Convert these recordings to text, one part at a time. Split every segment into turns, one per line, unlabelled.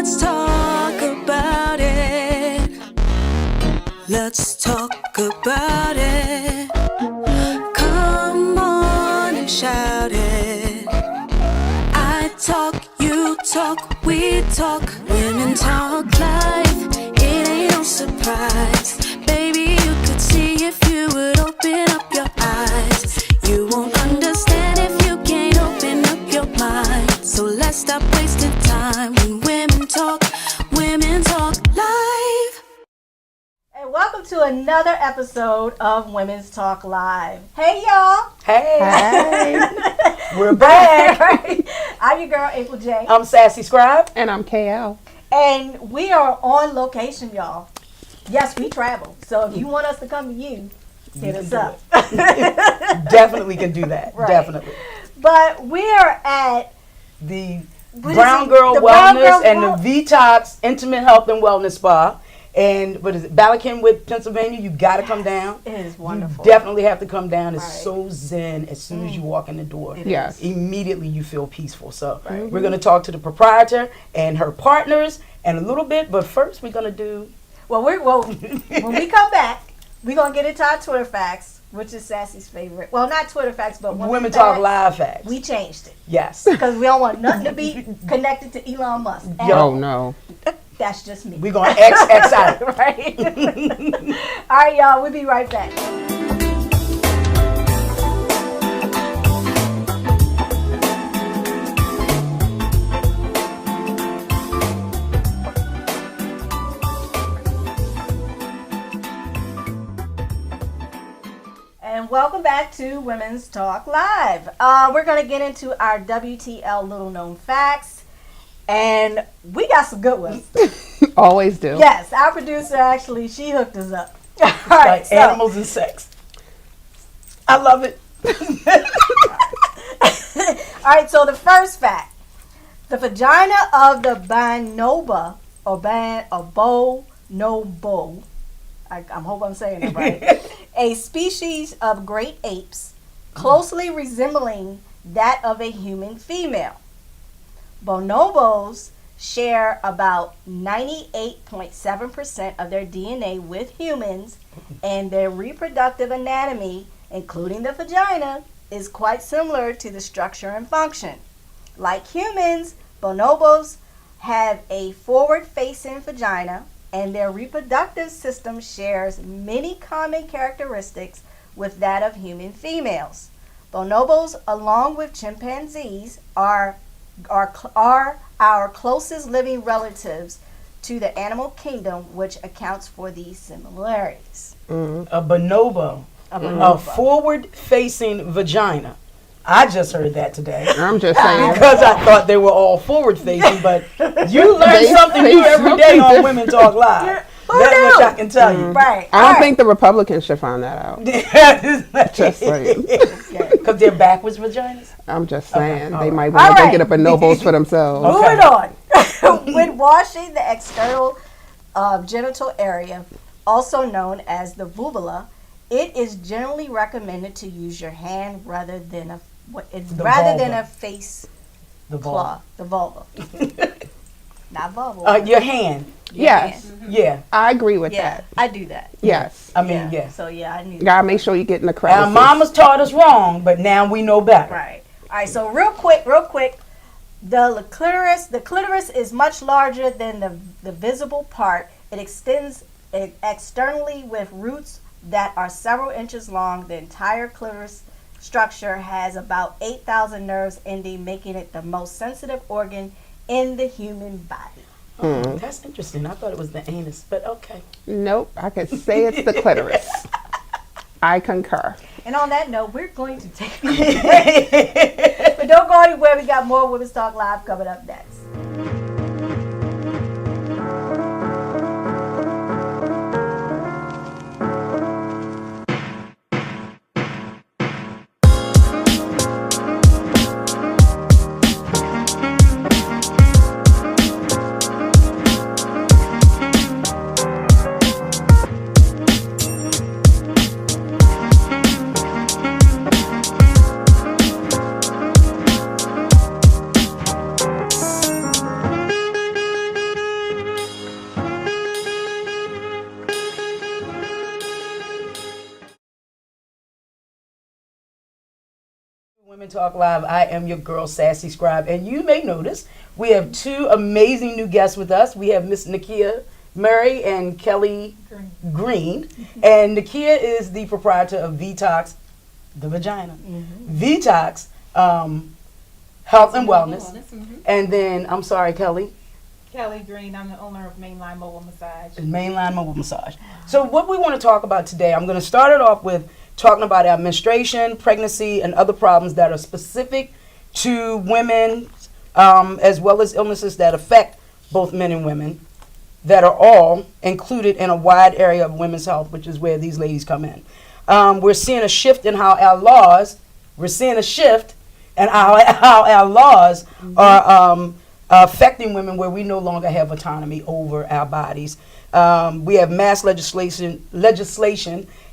Let's talk about it. Let's talk about it. Come on and shout it. I talk, you talk, we talk. Women talk life. It ain't no surprise. Baby, you could see if you would open up your eyes. You won't understand if you can't open up your mind. So let's stop wasting time when women talk live.
And welcome to another episode of Women's Talk Live. Hey, y'all.
Hey. We're back.
Right. I'm your girl, April J.
I'm SassyScribe.
And I'm KL.
And we are on location, y'all. Yes, we travel. So if you want us to come to you, hit us up.
Definitely can do that.
Right.
Definitely.
But we are at
The Brown Girl Wellness and the V-Tox Intimate Health and Wellness Spa. And what is it? Ballackinwood, Pennsylvania. You got to come down.
It is wonderful.
You definitely have to come down. It's
Right.
so zen as soon as you walk in the door.
Yes.
Immediately you feel peaceful. So we're going to talk to the proprietor and her partners and a little bit. But first we're going to do...
Well, when we come back, we're going to get into our Twitter facts, which is Sassy's favorite. Well, not Twitter facts, but
Women Talk Live facts.
We changed it.
Yes.
Because we don't want nothing to be connected to Elon Musk.
Oh, no.
That's just me.
We're going to X out.
Right? All right, y'all. We'll be right back. And welcome back to Women's Talk Live. We're going to get into our WTL Little Known Facts. And we got some good ones.
Always do.
Yes, our producer actually, she hooked us up. All right,
Like animals and sex. I love it.
All right, so the first fact. The vagina of the bonobo, or bonobo, I hope I'm saying it right, a species of great apes closely resembling that of a human female. Bonobos share about 98.7% of their DNA with humans, and their reproductive anatomy, including the vagina, is quite similar to the structure and function. Like humans, bonobos have a forward-facing vagina, and their reproductive system shares many common characteristics with that of human females. Bonobos, along with chimpanzees, are our closest living relatives to the animal kingdom, which accounts for these similarities.
A bonobo.
A bonobo.
A forward-facing vagina. I just heard that today.
I'm just saying.
Because I thought they were all forward-facing, but you learn something new every day on Women Talk Live. That's what I can tell you.
Right.
I don't think the Republicans should find that out. Just saying.
Because they're backwards vaginas?
I'm just saying.
Okay,
They might
All
want to
right.
get up bonobos for themselves.
Okay.
Moving on. When washing the external genital area, also known as the vulva, it is generally recommended to use your hand rather than a face
The
claw. The vulva. Not vulva.
Your hand.
Yes.
Yeah.
I agree with
Yeah,
that.
I do that.
Yes.
I mean, yeah.
So yeah, I knew.
You gotta make sure you get in the
Our
crevices.
mamas taught us wrong, but now we know better.
Right. All right. So real quick, the clitoris is much larger than the visible part. It extends externally with roots that are several inches long. The entire clitoris structure has about 8,000 nerves ending, making it the most sensitive organ in the human body.
Oh, that's interesting. I thought it was the anus, but okay.
Nope. I could say it's the clitoris. I concur.
And on that note, we're going to take a break. But don't go anywhere. We got more Women's Talk Live coming up next.
Women Talk Live. I am your girl, SassyScribe, and you may notice we have two amazing new guests with us. We have Miss Nakia Murray and Kelly Green. And Nakia is the proprietor of V-Tox, the vagina. V-Tox, Health and Wellness. And then, I'm sorry, Kelly.
Kelly Green, I'm the owner of Mainline Mobile Massage.
Mainline Mobile Massage. So what we want to talk about today, I'm going to start it off with talking about our menstruation, pregnancy, and other problems that are specific to women, as well as illnesses that affect both men and women, that are all included in a wide area of women's health, which is where these ladies come in. We're seeing a shift in how our laws, how our laws are affecting women, where we no longer have autonomy over our bodies. We have mass legislation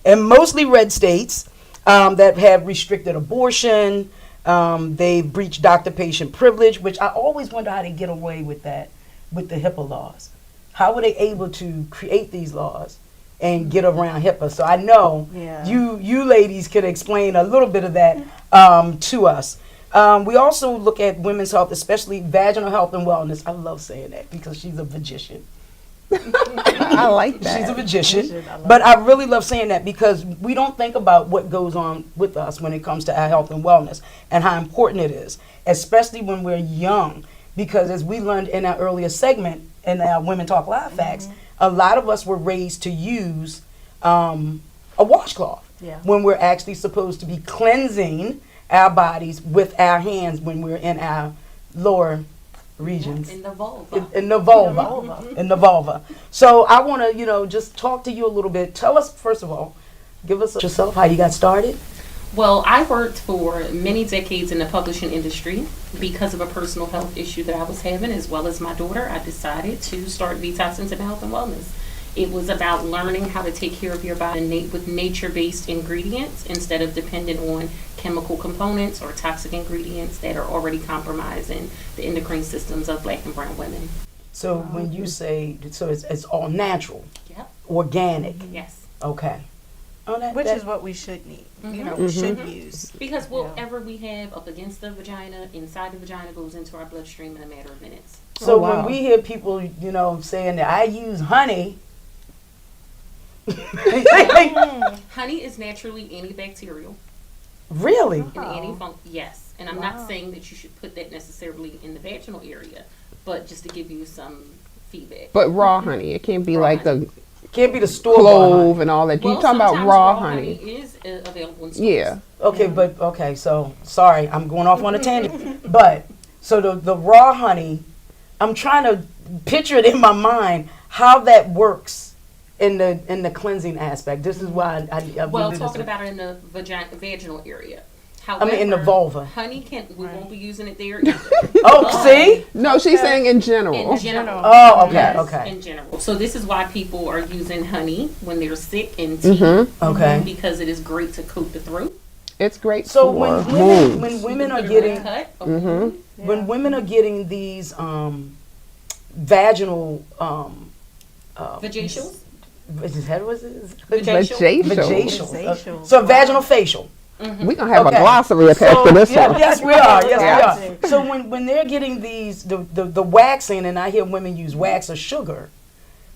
in mostly red states that have restricted abortion. They've breached doctor-patient privilege, which I always wonder how they get away with that with the HIPAA laws. How were they able to create these laws and get around HIPAA? So I know you ladies can explain a little bit of that to us. We also look at women's health, especially vaginal health and wellness. I love saying that because she's a magician.
I like that.
She's a magician. But I really love saying that because we don't think about what goes on with us when it comes to our health and wellness and how important it is, especially when we're young. Because as we learned in our earlier segment in our Women Talk Live Facts, a lot of us were raised to use a washcloth when we're actually supposed to be cleansing our bodies with our hands when we're in our lower regions. In the vulva. In the vulva. So I want to, just talk to you a little bit. Tell us, first of all, give us yourself, how you got started.
Well, I worked for many decades in the publishing industry. Because of a personal health issue that I was having, as well as my daughter, I decided to start V-Tox Intimate Health and Wellness. It was about learning how to take care of your body with nature-based ingredients instead of dependent on chemical components or toxic ingredients that are already compromising the endocrine systems of Black and brown women.
So when you say, it's all natural,
Yep.
Organic.
Yes.
Okay.
Which is what we should need. We should use.
Because whatever we have up against the vagina, inside the vagina, goes into our bloodstream in a matter of minutes.
So when we hear people, saying that I use honey.
Honey is naturally antibacterial.
Really?
Yes. And I'm not saying that you should put that necessarily in the vaginal area, but just to give you some feedback.
But raw honey, it can't be
can't be the store
clove and all that. You're talking about raw honey.
Is available in stores.
Yeah.
Okay, so sorry, I'm going off on a tangent. But so the raw honey, I'm trying to picture it in my mind how that works in the cleansing aspect. This is why I
talking about it in the vaginal area. However,
in the vulva.
Honey we won't be using it there either.
See?
No, she's saying in general.
In general.
Oh, okay,
Yes,
okay.
In general. So this is why people are using honey when they're sick and tea.
Okay.
Because it is great to coat the throat.
It's great
So
for
when women are getting
when
women are getting these vaginal
vajacials.
Vajacials. So vaginal facial.
We're going to have a glossary attached to this one.
Yes, we are. Yes, we are. So when they're getting these, the waxing, and I hear women use wax or sugar,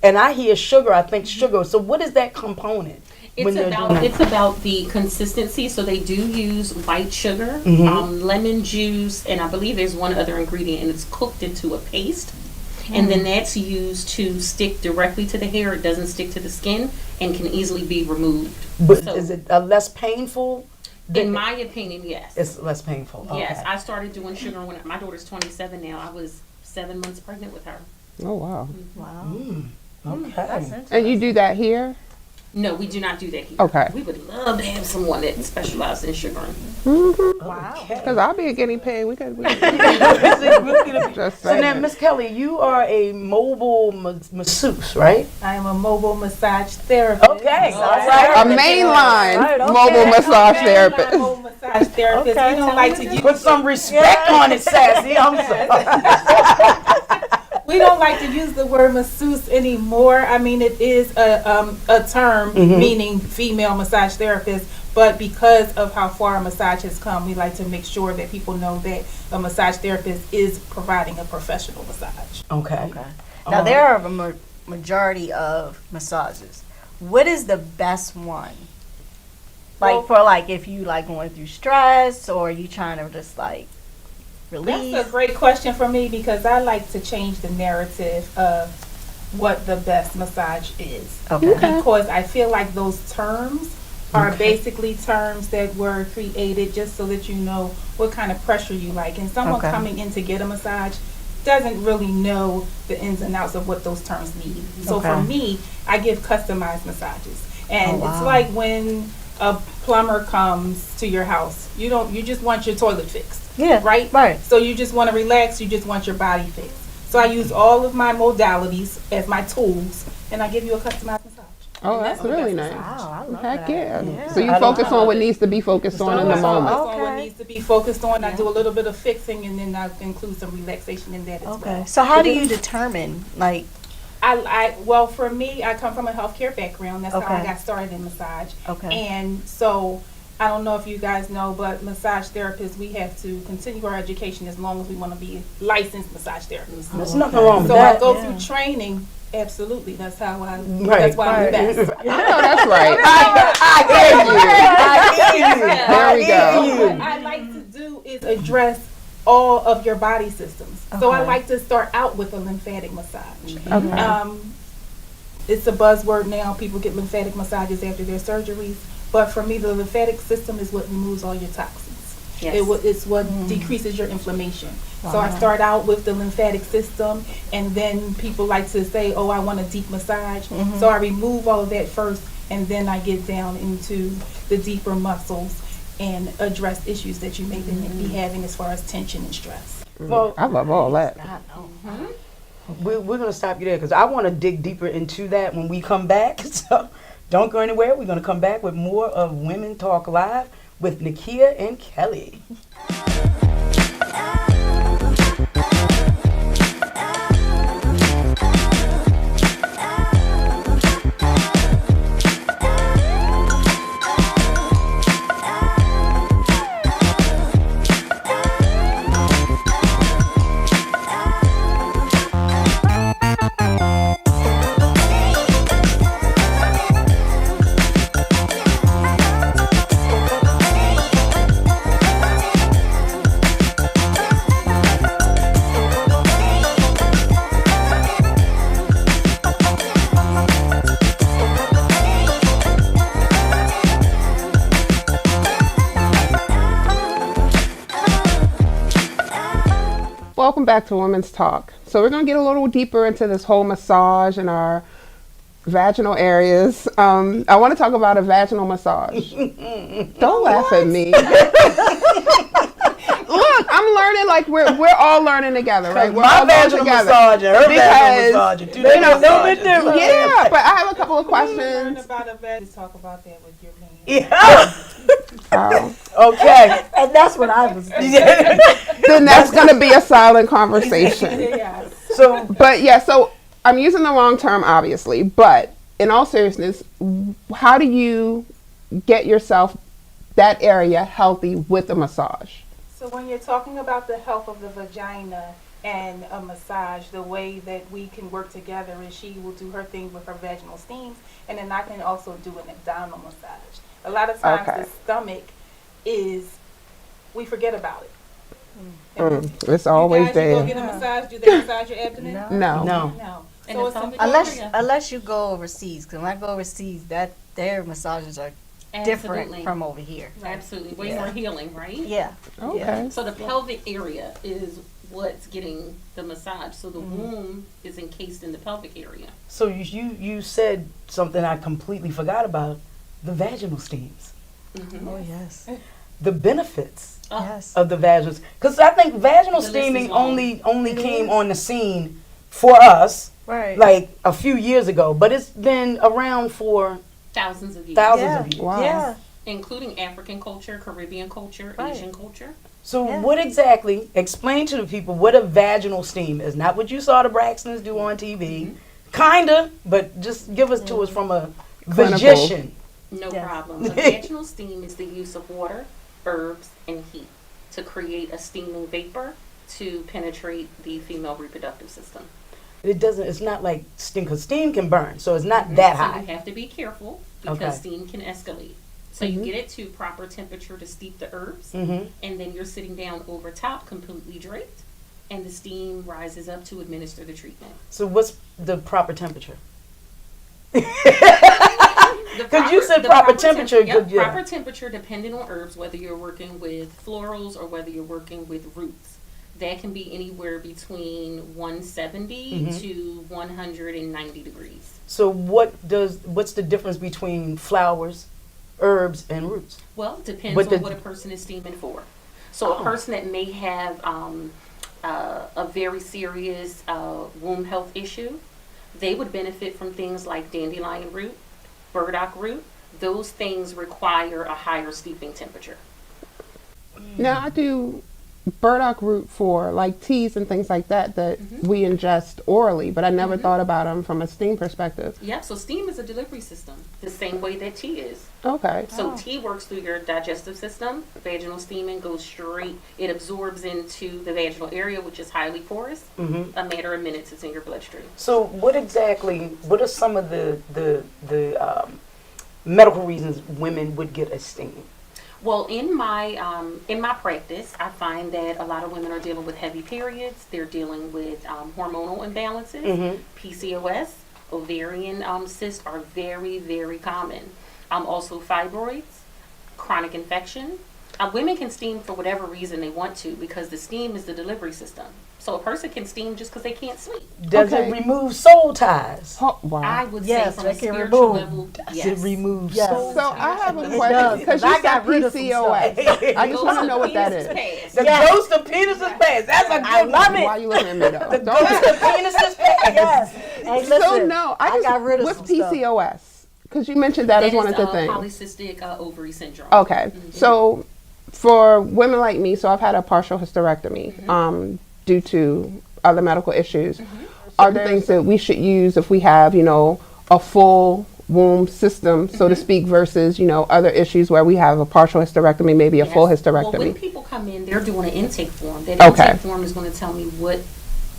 and I hear sugar, I think sugar. So what is that component?
It's about the consistency. So they do use white sugar, lemon juice, and I believe there's one other ingredient, and it's cooked into a paste. And then that's used to stick directly to the hair. It doesn't stick to the skin and can easily be removed.
But is it less painful?
In my opinion, yes.
It's less painful. Okay.
Yes, I started doing sugar when my daughter's 27 now. I was 7 months pregnant with her.
Oh, wow.
Okay.
That's interesting.
And you do that here?
No, we do not do that here.
Okay.
We would love to have someone that specializes in sugaring.
Wow.
Because I'll be a guinea pig. We could just
So now, Miss Kelly, you are a mobile masseuse, right?
I am a mobile massage therapist.
Okay.
All
a mainline mobile massage therapist.
Mobile massage therapist.
Okay.
We don't like to use
Put some respect on it, Sassy. I'm sorry.
we don't like to use the word masseuse anymore. I mean, it is a term meaning female massage therapist, but because of how far massage has come, we like to make sure that people know that a massage therapist is providing a professional massage.
Okay.
Now, there are a majority of massages. What is the best one? Like,
Well,
for like if you like going through stress or you trying to just like release.
That's a great question for me because I like to change the narrative of what the best massage is.
Okay.
Because I feel like those terms are basically terms that were created just so that you know what kind of pressure you like. And someone
Okay.
coming in to get a massage doesn't really know the ins and outs of what those terms mean. So for
Okay.
me, I give customized massages. And
Oh,
it's
wow.
like when a plumber comes to your house, you just want your toilet fixed.
Yeah.
Right?
Right.
So you just want to relax, you just want your body fixed. So I use all of my modalities as my tools and I give you a customized massage.
Oh,
And
that's
the
really
best
nice.
massage.
Wow, I love
Heck
that.
yeah. So you
I
focus
love
on what needs to be focused on in the
Focus
moment.
on what
Okay.
needs to be focused on. I do a little bit of fixing and then I include some relaxation in that as
Okay.
well.
So how do you determine like
Well, for me, I come from a healthcare background. That's how I
Okay.
got started in massage.
Okay.
And so I don't know if you guys know, but massage therapists, we have to continue our education as long as we want to be licensed massage therapists.
There's nothing wrong with
So
that.
I go
Yeah.
through training. Absolutely, that's how I.
Right.
That's why I'm the best.
I know that's right.
I hear you.
There we go.
What I like to do is address all of your body systems. So I
Okay.
like to start out with a lymphatic massage.
Okay.
It's a buzzword now. People get lymphatic massages after their surgeries. But for me, the lymphatic system is what removes all your toxins.
Yes.
It's what decreases your inflammation. So I start out with the lymphatic system, and then people like to say, oh, I want a deep massage. So I remove all of that first, and then I get down into the deeper muscles and address issues that you may be having as far as tension and stress.
Well,
I love all that.
we're going to stop you there because I want to dig deeper into that when we come back. So don't go anywhere. We're going to come back with more of Women Talk Live with Nakia and Kelly.
Welcome back to Women's Talk. So we're going to get a little deeper into this whole massage and our vaginal areas. I want to talk about a vaginal massage. Don't laugh at me. Look, I'm learning like we're all learning together, right? We're
My
all learning
vaginal
together.
massage and her
Because,
vaginal massage. They know no bit different.
Yeah, but I have a couple of
Learn
questions.
about a vet. Talk about that with your man.
Yeah.
Oh.
Okay.
and that's what I was
Then that's going to be a silent conversation.
Yeah.
So
But yeah, so I'm using the wrong term, obviously. But in all seriousness, how do you get yourself that area healthy with a massage?
So when you're talking about the health of the vagina and a massage, the way that we can work together is she will do her thing with her vaginal steams, and then I can also do an abdominal massage. A lot of times
Okay.
the stomach is, we forget about it.
It's always
you guys, you
there.
go get a massage, do they massage your abdomen?
No.
no.
No.
And
So
the
it's
pelvic
unless
area.
unless you go overseas. Because when I go overseas, their massages are different
Absolutely.
from over here.
Absolutely. Way more healing, right?
Yeah.
Okay.
So the pelvic area is what's getting the massage. So the womb is encased in the pelvic area.
So you said something I completely forgot about: the vaginal steams,
Oh yes.
the benefits
Yes.
of the vaginal. Because I think vaginal
The list
steaming
is long.
only came on the scene for us
Right.
like a few years ago, but it's been around for
Thousands of years.
thousands
Yeah.
of years.
Wow.
Yeah.
Including African culture, Caribbean culture,
Right.
Asian culture.
So
Yeah.
what exactly, explain to the people what a vaginal steam is. Not what you saw the Braxtons do on TV. Kinda, but just give us to us from a
Clinical.
physician.
No
Yes.
problem. A vaginal steam is the use of water, herbs, and heat to create a steaming vapor to penetrate the female reproductive system.
It doesn't, it's not like steam, because steam can burn, so it's not that
So
high.
you have to be careful because
Okay.
steam can escalate. So you get it to proper temperature to steep the herbs,
Mm-hmm.
and then you're sitting down over top, completely draped, and the steam rises up to administer the treatment.
So what's the proper temperature?
The
'Cause you said
the
proper temperature,
Yep,
good, yeah.
proper temperature depending on herbs, whether you're working with florals or whether you're working with roots. That can be anywhere between 170
Mm-hmm.
to 190 degrees.
So what's the difference between flowers, herbs, and roots?
Well, it depends
But
on
the-
what a person is steaming for. So
Oh.
a person that may have a very serious womb health issue, they would benefit from things like dandelion root, burdock root. Those things require a higher steeping temperature.
Now I do burdock root for like teas and things like that we ingest orally, but I never thought about them from a steam perspective.
Yeah, so steam is a delivery system, the same way that tea is.
Okay.
So tea works through your digestive system. Vaginal steaming goes straight. It absorbs into the vaginal area, which is highly porous.
Mm-hmm.
A matter of minutes, it's in your bloodstream.
So what are some of the medical reasons women would get a steam?
Well, in my practice, I find that a lot of women are dealing with heavy periods. They're dealing with hormonal imbalances,
Mhm.
PCOS, ovarian cysts are very, very common. Also fibroids, chronic infection. Women can steam for whatever reason they want to because the steam is the delivery system. So a person can steam just because they can't sleep.
Does
Okay.
it remove soul ties?
Oh, wow.
I would
Yes,
say from a
they can
spiritual
remove.
level,
Does
yes.
it remove
Yes.
soul
So
ties?
I have a
It
question
does,
because
'cause
you
I got
said
rid of some
PCOS. I just want to know what that is.
The
Yes.
ghost of penis is past. That's a good
I love
one.
it.
Why are you looking at me though?
The
Don't-
ghost of penis is past.
Yes. Hey,
So
listen,
no,
I
just
got rid of
with
some stuff.
PCOS because you mentioned that as one of the things.
Polycystic ovary syndrome.
Okay, so for women like me, so I've had a partial hysterectomy due to other medical issues. Are there things that we should use if we have, a full womb system, so to speak, versus, other issues where we have a partial hysterectomy, maybe a full
Yes. Well, when
hysterectomy?
people come in, they're doing an intake form. That
Okay.
intake form is going to tell me what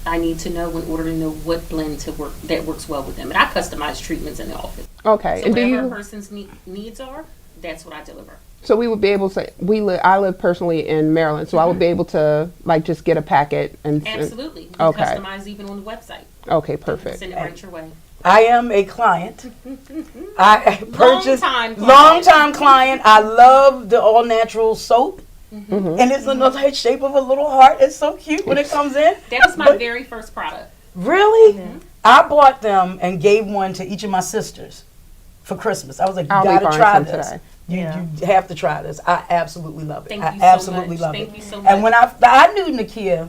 I need to know in order to know what blend to work that works well with them. And I customize treatments in the office.
Okay,
So
and do
whatever a
you?
person's needs are, that's what I deliver.
So we would be able to. I live personally in Maryland, so I would be able to just get a packet and.
Absolutely. We
Okay.
customize even on the website.
Okay, perfect.
Send it right your way.
I am a client. I purchased
Long-time client.
long-time client. I love the all natural soap,
Mm-hmm.
and it's in the shape of a little heart. It's so cute when it comes in.
That was my
But-
very first product.
Really? I bought them and gave one to each of my sisters for Christmas. I was like, you
I'll be
gotta
buying
try
some
this.
today.
You have to try this. I absolutely love it.
Thank
I
you so
absolutely
much.
love
Thank
it.
you so much.
And when I knew Nakia,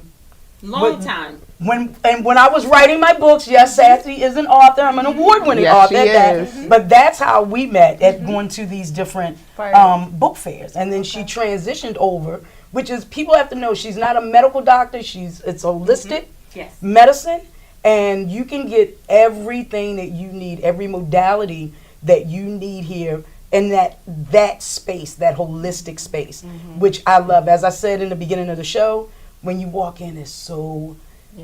Long
But-
time.
when I was writing my books, yes, Sassy is an author. I'm an award-winning
Yes,
author.
she
at that.
is.
But that's how we met at going to these different
Right.
book fairs, and then she transitioned over, which is people have to know she's not a medical doctor. It's holistic
Yes.
medicine, and you can get everything that you need, every modality that you need here in that space, that holistic space, which I love. As I said in the beginning of the show, when you walk in, it's so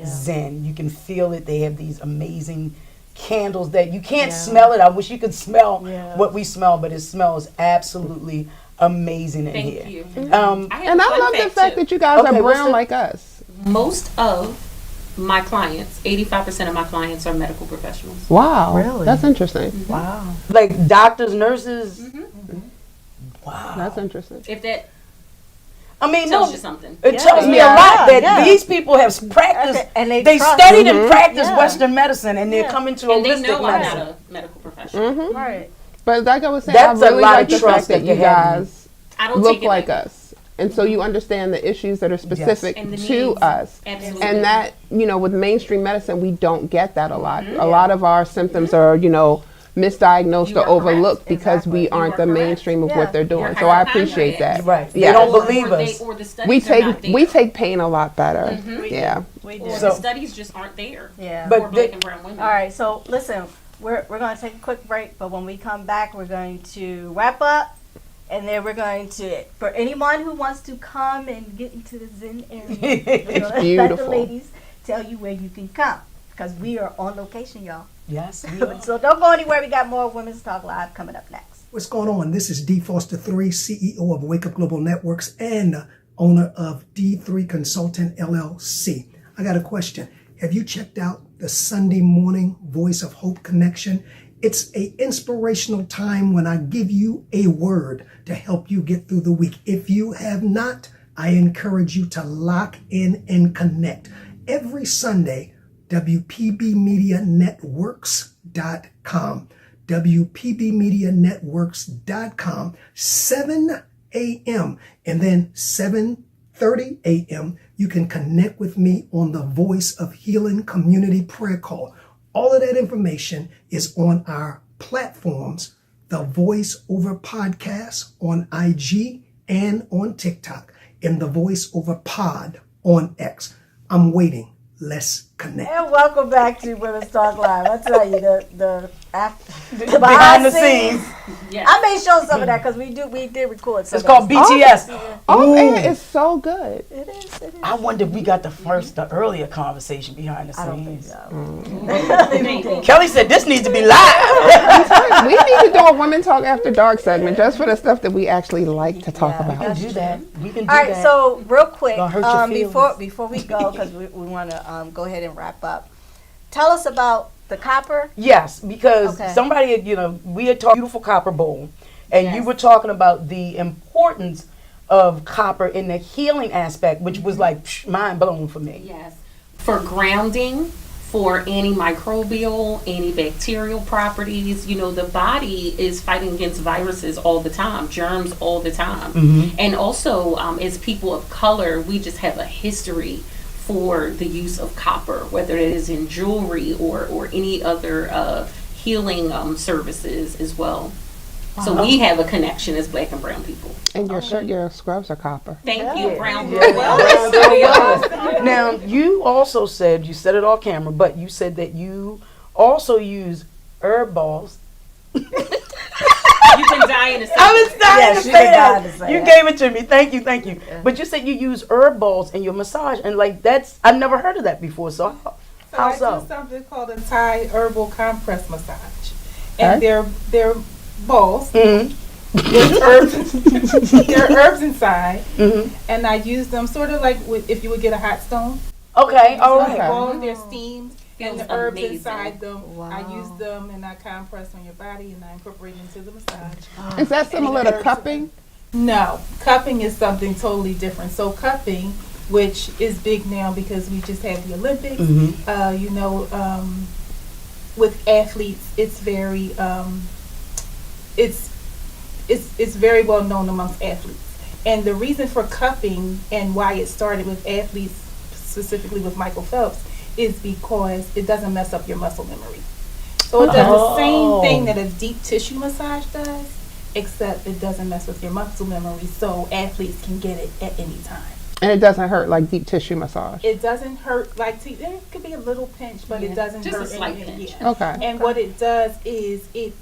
zen. You can feel it. They have these amazing candles that you can't smell it. I wish you could smell what we smell, but it smells absolutely amazing in
Thank
here.
you.
Um,
I have
And
a
I
fun
love the fact
too.
that you guys
Okay,
are
what's
brown
the-
like us.
Most of my clients, 85% of my clients are medical professionals.
Wow,
Really?
that's interesting.
Wow.
like doctors, nurses. Wow.
That's interesting.
If that
I mean,
tells
no,
you something.
it tells me
Yeah.
a lot that
Yeah.
these people have practiced.
Okay, and they
They
trust-
studied and practiced
Yeah.
Western medicine, and they're
Yeah.
coming to
And they
holistic
know I'm not
medicine.
a medical professional.
Right.
But like I was saying,
That's
I
a
really
lot
like
of
the
trust
fact that
that
you
they have in you.
guys
I don't
look
take it
like
lightly.
us. And so you understand the issues that are specific
And the
to
needs.
us.
Absolutely.
And that, with mainstream medicine, we don't get that a lot.
Mm-hmm.
A lot of our symptoms are, misdiagnosed
You
or
are correct.
overlooked because we
Exactly.
aren't
You
the
are correct.
mainstream of
Yeah.
what they're doing.
You're
So I
hypochondriac.
appreciate that.
Right. They
Yeah.
don't believe us.
Or the studies
We
are not
take
there.
we take pain a lot better. Yeah.
We
Or
do.
So-
the studies just aren't there.
Yeah.
But
for
they-
black and brown women.
All right, so listen, we're going to take a quick break, but when we come back, we're going to wrap up, and then we're going to, for anyone who wants to come and get into the Zen area, we're gonna let the
beautiful.
ladies tell you where you can come, because we are on location, y'all.
Yes. we are.
So don't go anywhere. We got more Women's Talk Live coming up next.
What's going on? This is D. Foster III, CEO of Wake Up Global Networks and owner of D3 Consultant LLC. I got a question. Have you checked out the Sunday morning Voice of Hope Connection? It's a inspirational time when I give you a word to help you get through the week. If you have not, I encourage you to lock in and connect. Every Sunday, WPBMediaNetworks.com. WPBMediaNetworks.com, 7 a.m. and then 7:30 a.m. You can connect with me on the Voice of Healing Community Prayer Call. All of that information is on our platforms, the Voice Over Podcast on IG and on TikTok, and the Voice Over Pod on X. I'm waiting. Let's connect.
And welcome back to Women's Talk Live. I tell you, the
Behind the scenes.
Yes.
I may show some of that because we did record some
It's
of
called
that.
BTS.
Off
Ooh.
air is so good.
It is.
I wonder if we got the earlier conversation behind the
I don't think
scenes.
so.
Kelly said this needs to be live.
We need to do a Women Talk After Dark segment just for the stuff that we actually like to talk
Yeah.
We can
about.
do that. We can do
All right,
that.
so real quick,
Gonna hurt your
before we go, because we want to go ahead and wrap up. Tell us about the copper.
Yes, because
Okay.
somebody had, we had talked beautiful copper bowl, and you
Yes.
were talking about the importance of copper in the healing aspect, which was like mind blowing for me.
Yes. For grounding, for antimicrobial, antibacterial properties, the body is fighting against viruses all the time, germs all the time. And also, as people of color, we just have a history for the use of copper, whether it is in jewelry or any other healing services as well. So we have a connection as black and brown people.
And your scrubs are copper.
Thank you, Brown.
Now, you also said, you said it off camera, but you said that you also use herb balls.
You've been dying to say
I was dying
Yes,
to
you've
say
been dying to
that.
say
You
that.
gave it to me. Thank you. But you said you use herb balls in your massage, and I've never heard of that before. So how
I
so?
do something called a Thai herbal compress massage, and they're balls
Mm-hmm.
with herbs. There are herbs inside,
Mm-hmm.
and I use them sort of like if you would get a hot stone.
Okay. All
So
right.
the balls, they're steamed, and
Feels
the herbs
amazing.
inside them. I
Wow.
use them and I compress on your body, and I incorporate into the massage.
Is that similar to cupping?
No, cupping is something totally different. So cupping, which is big now because we just had the Olympics, with athletes, it's very it's very well known amongst athletes. And the reason for cupping and why it started with athletes, specifically with Michael Phelps, is because it doesn't mess up your muscle memory. So it does the same thing that a deep tissue massage does, except it doesn't mess with your muscle memory, so athletes can get it at any time.
And it doesn't hurt like deep tissue massage.
It doesn't hurt there could be a little pinch, but it doesn't
Just a
hurt
slight
anything.
pinch.
Yeah.
Okay.
And what it does is you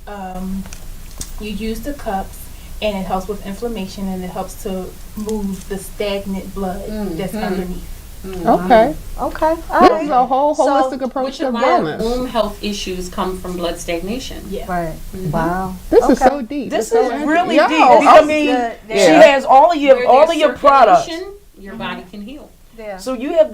use the cups, and it helps with inflammation, and it helps to move the stagnant blood that's underneath.
Okay.
Okay. All
This
right.
is a whole holistic
So,
approach
Which
to
a lot of
wellness.
womb health issues come from blood stagnation.
Yeah.
Right. Wow.
This is
Okay.
so deep.
This
It's
is
so
really
interesting.
deep.
Yo,
I mean,
good.
she
Yeah.
has all of your
Where there's
products.
circulation, your body can heal.
Yeah.
So you have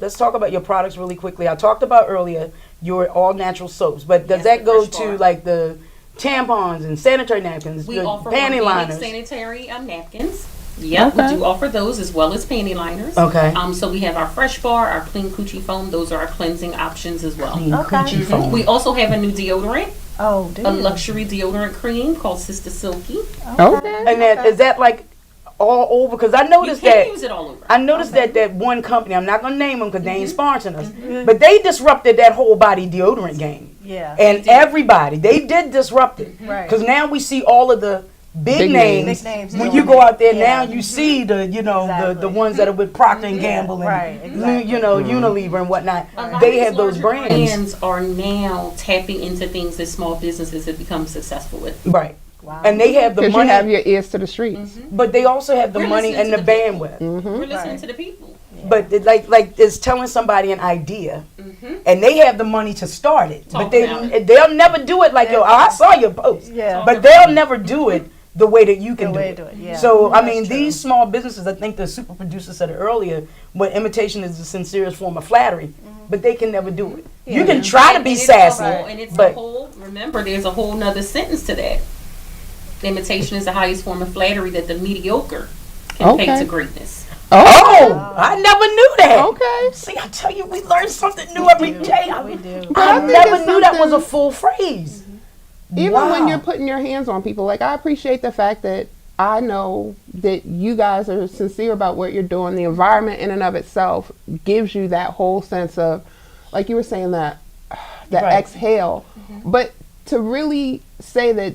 let's talk about your products really quickly. I talked about earlier your all natural soaps, but does
Yes,
that
the
go
Fresh
to
Bar.
like the tampons and sanitary napkins,
We
the
offer
panty
organic
liners?
sanitary napkins. Yep,
Okay.
we do offer those as well as panty liners.
Okay.
So we have our Fresh Bar, our Clean Coochie Foam. Those are our cleansing options as well.
Clean
Okay.
coochie foam.
We also have a new deodorant,
Oh, dude.
a luxury deodorant cream called Sister Silky.
Okay.
And that is that like all over? Because I
You
noticed
can
that.
use it all over.
I noticed that one company, I'm not going to name them because they ain't sponsoring us, but they disrupted that whole body deodorant game.
Yeah.
And everybody, they did disrupt it.
Right.
Because now we see all of the big names.
Big names
When
doing
you go
it.
out there
Yeah.
now, you see the
Exactly.
the ones that are with Procter and Gamble and
Right, exactly.
Unilever and whatnot.
A lot
They
of
have those
these larger
brands.
are now tapping into things that small businesses have become successful with.
Right.
Wow.
And they have the
Because you
money,
have your ears to the streets.
but they also have the
We're
money and
listening
the
to the people.
bandwidth.
We're listening to the people.
But like it's telling somebody an idea, and they have the money to start it.
Talk
But they'll never do it like, yo, I saw your post.
Yeah.
But they'll never do it the way that you can
The
do
way
it.
to do it, yeah.
So I
That's
mean,
true.
these small businesses, I think the super producer said it earlier, when imitation is the sincerest form of flattery, but they can never do it. You can try to be
And it's
sassy,
and it's
but
a whole, remember, there's a whole nother sentence to that. Imitation is the highest form of flattery that the mediocre can pay
Okay.
to greatness.
oh, I never knew that.
Okay.
See, I tell you, we learn something new every day.
We do.
I
think
never
it's
knew that was a
something-
full phrase.
Even
Wow.
when you're putting your hands on people, like I appreciate the fact that I know that you guys are sincere about what you're doing. The environment in and of itself gives you that whole sense of, like you were saying, that
Right.
exhale. But to really say that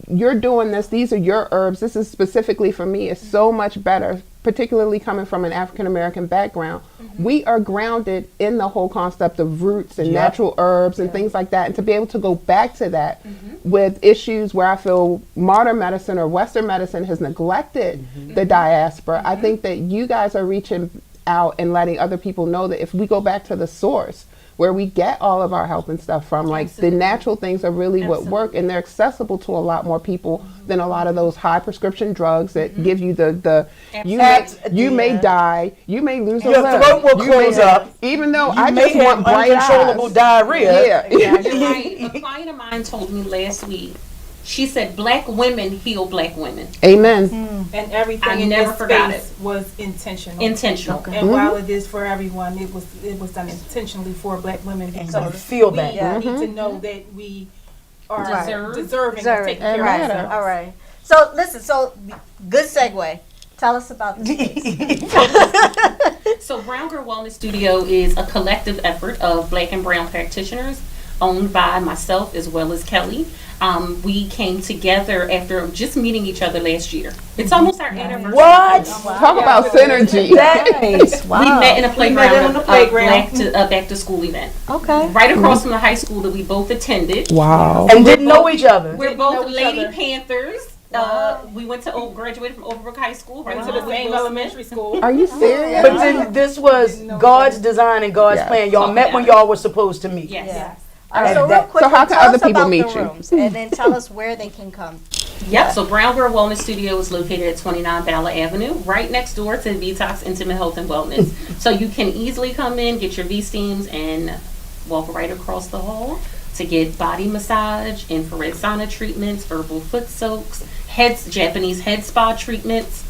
you're doing this, these are your herbs, this is specifically for me, is so much better, particularly coming from an African American background. We are grounded in the whole concept of roots and
Yep.
natural herbs and things like that. And to be able to go back to that with issues where I feel modern medicine or Western medicine has neglected the diaspora, I think that you guys are reaching out and letting other people know that if we go back to the source, where we get all of our help and stuff from, like the natural things are really what work, and they're accessible to a lot more people than a lot of those high prescription drugs that give you the you may die, you may lose a
Your
limb,
throat will
you
close
may-
up.
even though
You
I
may
just
have
want bright
uncontrollable
eyes.
diarrhea.
Yeah.
Right. A client of mine told me last week, she said, Black women heal Black women.
Amen.
And everything
I
in
never
this
forgot
space was intentional.
Intentional.
And while it is for everyone, it was done intentionally for Black women
And
because
you feel
we
that.
need to know that we are
Deserve.
deserving
Deserve
of
it.
taking care
Right.
of ourselves.
All right. So listen. Good segue. Tell us about this space.
So Brown Girl Wellness Studio is a collective effort of Black and brown practitioners owned by myself as well as Kelly. We came together after just meeting each other last year. It's almost our anniversary.
What?
Talk about synergy.
Nice.
We met in a playground,
met on the playground.
back to school event,
Okay.
right across from the high school that we both attended.
Wow.
And didn't know each other.
We're
Didn't
both
know each
Lady
other.
Panthers. We went to graduated from Overbrook High School.
Went
Right
to the same elementary school.
Are you serious?
But then this was God's design and God's
Yes.
plan. Y'all
Talk
met
about
when
it.
y'all were supposed to meet.
Yes.
Yeah. All right, so
And
real
that-
quick,
So how can
tell
other
us
people
about
meet
the
you?
rooms, and then tell us where they can come.
Yep. So Brown Girl Wellness Studio is located at 29 Bala Avenue, right next door to V-Tox Intimate Health and Wellness. So you can easily come in, get your V-steams, and walk right across the hall to get body massage, infrared sauna treatments, herbal foot soaks, Japanese head spa treatments.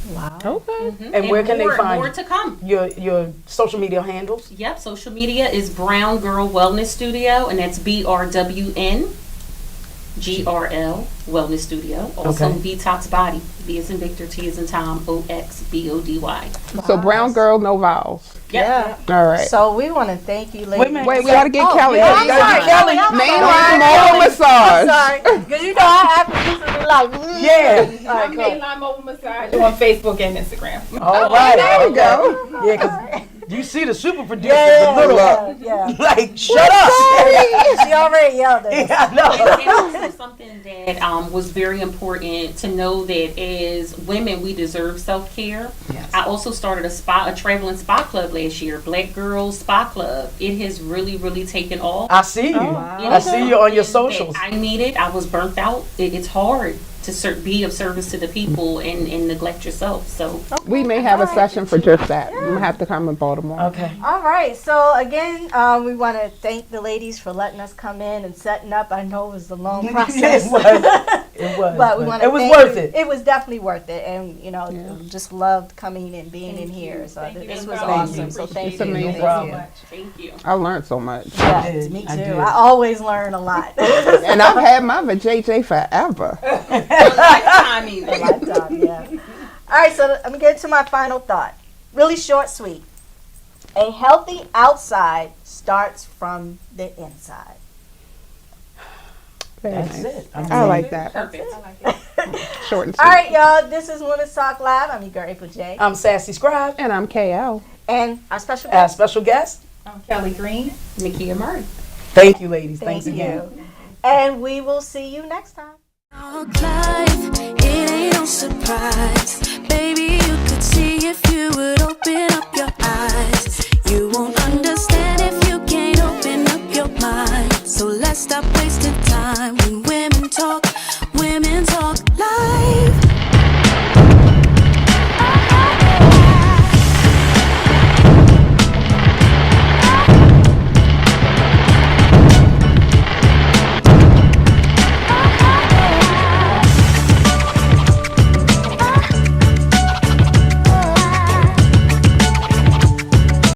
Okay.
And where can they find
more
you?
to come?
Your social media handles?
Yep. Social media is Brown Girl Wellness Studio, and that's BRWNGRL Wellness Studio. Also
Okay.
VTOX Body. V as in Victor, T as in Tom, OXBODY.
So brown girl, no vowels.
Yeah.
All right.
So we want to thank you, ladies.
Wait a minute.
Wait, we gotta get Kelly.
yeah,
We
I'm
gotta
sorry,
get Kelly.
I'm
Mainline
sorry.
mobile massage.
Sorry, because you know I producers be like,
Yeah.
All right, cool.
Mainline mobile massage on Facebook and Instagram.
All right.
There we
okay.
go.
Yeah, because you see the super producer,
Yeah,
the little,
yeah.
like, shut up.
She already yelled at us.
Yeah, I know.
And also something that was very important to know that as women, we deserve self-care.
Yes.
I also started a traveling spa club last year, Black Girls Spa Club. It has really, really taken off.
I see you. I see you on your socials.
I need it. I was burnt out. It's hard to be of service to the people and neglect yourself. So
We may have a session for just that. I'm gonna have to come in Baltimore.
Okay.
All right. So again, we want to thank the ladies for letting us come in and setting up. I know it was a long process.
It was. It was.
But we want to
It was
thank
worth
you.
it.
It was definitely worth it, and just loved coming and being in here. So this was awesome. So thank
It's
you.
amazing.
Thank
problem.
you.
thank you.
I learned so much.
Yeah,
did.
me
I
too.
did.
I always learn a lot.
And I've had my vajayjay forever.
Lifetime even.
Lifetime, yeah. All right, so let me get to my final thought. Really short, sweet. A healthy outside starts from the inside.
Very
That's
nice.
it.
I like that.
Perfect.
Short and
All
sweet.
right, y'all. This is Women's Talk Live. I'm your girl, April J.
I'm SassyScribe.
And I'm KL.
And our special
Our
guest.
special guest.
I'm Kelly Green.
Nakia Murray.
Thank you, ladies.
Thank
Thanks again.
you. And we will see you next time.
Talk life, it ain't no surprise. Baby, you